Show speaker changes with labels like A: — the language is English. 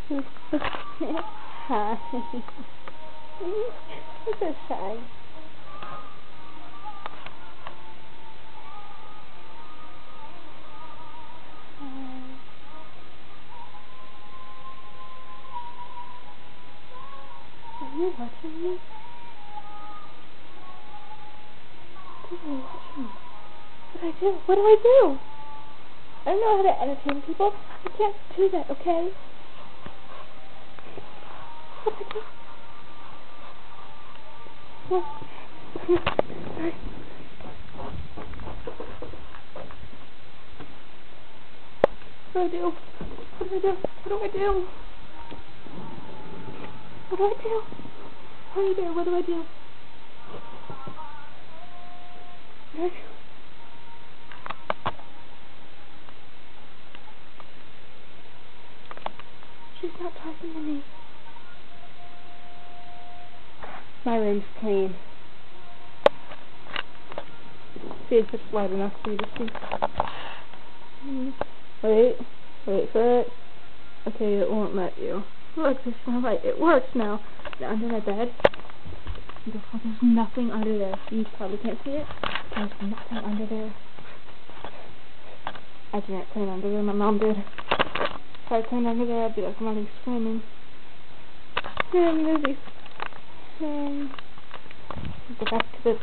A: Hi. You're so shy. Are you watching me? Are you watching me? What do I do? I don't know how to entertain people. I can't do that, okay? What do I do? What? Sorry. What do I do? What do I do? What do I do? What do I do? Honey bear, what do I do? What do I do? She's not talking to me. My room's clean. See if it's light enough for you to see. Wait for it. Okay, it won't let you. Look, there's no light. It works now. Now under my bed. Beautiful. There's nothing under there. You probably can't see it. There's nothing under there. I didn't clean under there. My mom did. If I cleaned under there, I'd be like running, screaming. I'm busy. Go back to the